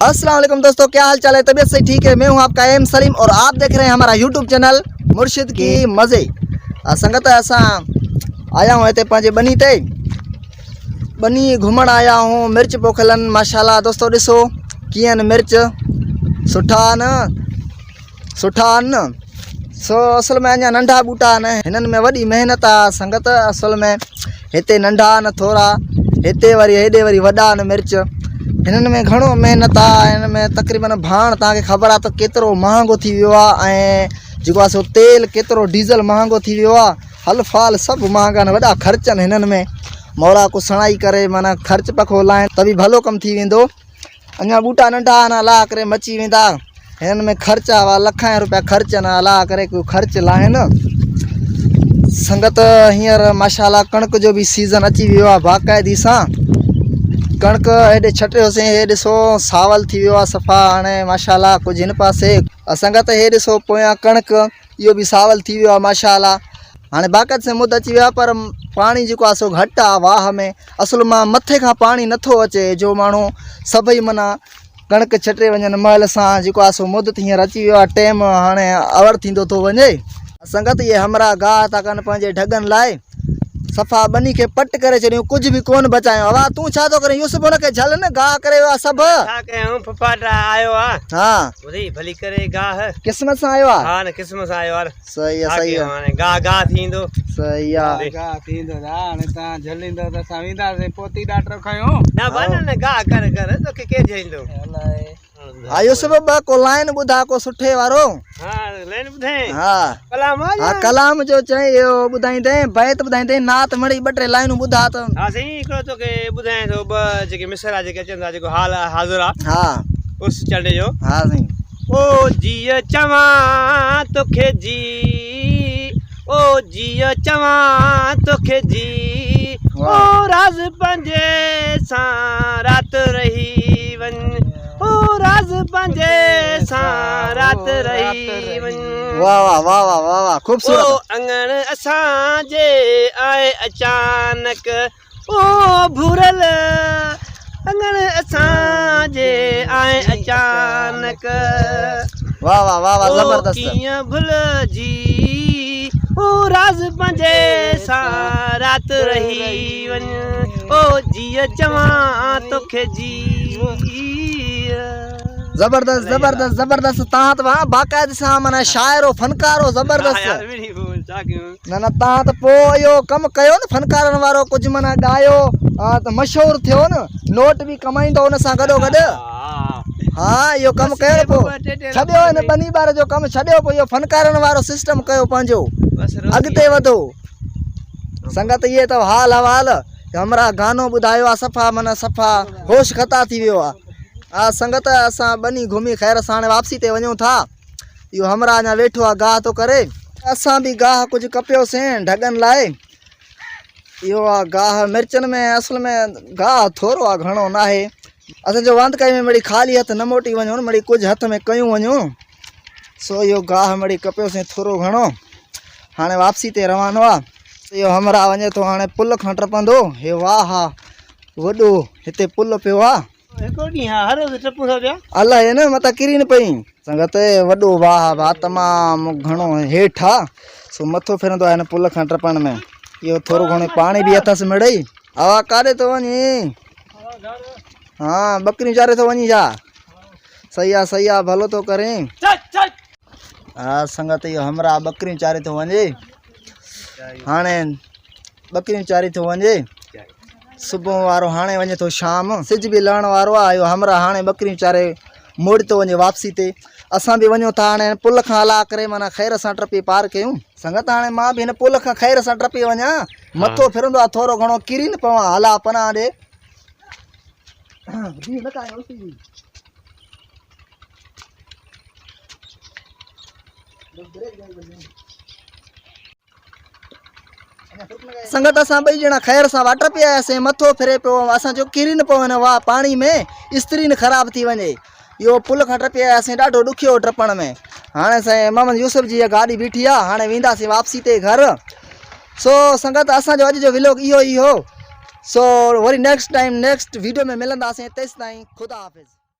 अस्सलाम वालेकुम दोस्तों, क्या हाल चाल है? तबीयत से ठीक है? मैं हूं आपका एम सलीम और आप देख रहे हैं हमारा यूट्यूब चैनल मुर्शिद की मज़े। संगत असा आया हूँ इतने पंहिंजे बनी ते बनी घुमण आया हूँ। मिर्च पोखलन माशाल्लाह दोस्तों, ॾिसो कीअं मिर्च सुठा न सो असल में अञा नंढा बूटा न हिननि में वॾी मेहनत आहे। संगत असल में हिते नंढा न थोरा, हिते वरी हेॾे वरी वॾा न मिर्च। हिननि में घणो मेहनत आहे। हिन में तक़रीबन भाण तव्हांखे ख़बर आहे त केतिरो महांगो थी वियो आहे ऐं जेको आहे सो तेल केतिरो डीज़ल महांगो थी वियो आहे। हल फाल सभु महांगा न, वॾा ख़र्च आहिनि हिननि में। मोरा को सणाई करे माना ख़र्च पखो लाइनि त बि भलो कमु थी वेंदो। अञा बूटा नंढा न ला करे मची वेंदा। हिननि में ख़र्चा हुआ लखां रुपया ख़र्च न ला करे कोई ख़र्च लाहिनि। संगत हींअर माशाल्लाह कणक जो बि सीज़न अची वियो आहे बाक़ाइदी सां। कणक हेॾे छटियोसीं, हे ॾिसो सावल थी वियो आहे सफ़ा हाणे माशाल्लाह। कुझु हिन पासे संगत हे ॾिसो पोयां कणक इहो बि सावल थी वियो आहे माशाल्लाह। हाणे बाक़ाइदे से मुद अची वियो आहे पर पाणी जेको आहे सो घटि आहे वाह में। असुल मां मथे खां पाणी नथो अचे जो माण्हू सभई माना कणक छटे वञनि महिल सां जेको आहे सो मुद हींअर अची वियो आहे। टाइम हाणे अवर थींदो थो वञे। संगत इहे हमरा गाह था कनि पंहिंजे ढगनि लाइ। सफ़ा बनी के पट करे छॾियूं, कुझु बि कोन बचायूं। हवा तूं छा थो करे? यूसुफ हुनखे झल न, गाह करे वियो आहे सभु। छा कयूं, फुफाटा आयो आहे। हा वधी भली करे गाह क़िस्मत सां आयो आहे। हा न, क़िस्मत सां आयो आहे। सही आहे, सही आहे, हाणे गाह गाह थींदो। सही आहे, गाह थींदो। हाणे तव्हां झलींदो त असां वेंदासीं पोती ॾाटो खयूं न बन न गाह कर कर तोखे केरु चईंदो। हा यूसुफ ॿ को लाइन ॿुधा को सुठे वारो। हा लाइन ॿुधाए। हा कलाम हा कलाम जो चई इहो ॿुधाईंदे बैत ॿुधाईंदे नात मिड़ी ॿ टे लाइनूं ॿुधा त। हा सही, हिकिड़ो तोखे ॿुधायां थो ॿ जेके मिसरा जेके अचनि था, जेको हाल हाज़ुर आहे हा उस चंड जो। हा साईं। ओ जीअ चवां तोखे जी, ओ जीअ चवां तोखे जी, ओ राज़ पंहिंजे सां राति रही वञ, ओ राज़ पंहिंजे सां राति रही वञ। वाह वाह वाह वाह वाह वाह, ओ खूबसूरत। अंगण असांजे आए अचानक, ओ भूरल अंगण असांजे आए अचानक। वाह वाह वाह वाह, ओ जबरदस्त। कीअं भुलिजी, ओ राज़ पंहिंजे सां राति रही वञ, ओ जीअ चवां तोखे जी। जबरदस्त जबरदस्त जबरदस्त। तव्हां त वहाँ बाक़ाइदे सां माना शाइरो फनकारो जबरदस्त। न न तव्हां त पोइ इहो कमु कयो न फनकारनि वारो, कुझु माना ॻायो त मशहूरु थियो न, नोट बि कमाईंदो हुन सां गॾोगॾु। हा इहो कमु कयो न, पोइ छॾियो हिन बनी ॿार जो कमु छॾियो, पोइ इहो फनकारनि वारो सिस्टम कयो पंहिंजो, अॻिते वधो। संगत इहे अथव हाल हवाल। हमरा गानो ॿुधायो आहे सफ़ा माना सफ़ा होश ख़ता थी वियो आहे। हा संगत असां बनी घुमी ख़ैर सां हाणे वापसी ते वञूं था। इहो हमरा अञा वेठो आहे गाह थो करे। असां बि गाह कुझु कपियोसीं ढगनि लाइ। इहो आहे गाह मिर्चनि में। असल में गाह थोरो आहे, घणो न आहे। असांजो वांद कई में मिड़ी ख़ाली हथ न मोटी वञूं न, मिड़ी कुझु हथ में कयूं वञूं। सो इहो गाह मिड़ी कपियोसीं थोरो घणो। हाणे वापसी ते रवानो आहे। इहो हमरा वञे थो हाणे पुल खां टपंदो। हे वाह हा वॾो हिते पुल पियो आहे। हिकिड़ो ॾींहुं हर रोज़ टपूं था पिया। अलाए न मथां किरी न पई। संगत वॾो वाह वाह तमामु घणो हेठि आहे। सो मथो फिरंदो आहे हिन पुल खां टपण में। इहो थोरो घणो पाणी बि अथसि मिड़ई। हवा काॾे थो वञी? हा ॿकरियूं चारे थो वञी छा? सही आहे सही आहे, भलो थो करें। हा संगत इहो हमरा ॿकरियूं चारे थो वञे। हाणे ॿकरियूं चारी थो वञे। सुबुह वारो हाणे वञे थो शाम, सिज बि लहण वारो आहे। इहो हमरा हाणे ॿकरियूं चारे मोड़ी थो वञे वापसी ते। असां बि वञूं था हाणे पुल खां हला करे माना ख़ैर सां टपी पार कयूं। संगत हाणे मां बि हिन पुल खां ख़ैर सां टपी वञा। मथो फिरंदो आहे थोरो घणो, किरी न पवां। हला पनाह ॾे। संगत असां ॿई ॼणा ख़ैर सां वाटर पिया आयासीं। मथो फिरे पियो, असांजो किरी न पवनि वाह पाणी में, इस्त्री न ख़राबु थी वञे। इहो पुल खां टपी आयासीं, ॾाढो ॾुखियो टपण में। हाणे साईं मोहम्मद यूसुफ जी गाॾी बीठी आहे। हाणे वेंदासीं वापसी ते घर। सो संगत असांजो अॼु जो व्लॉग इहो ई हो। So worry next time next video में मिलंदासीं। तेसिताईं ख़ुदा हाफ़िज़।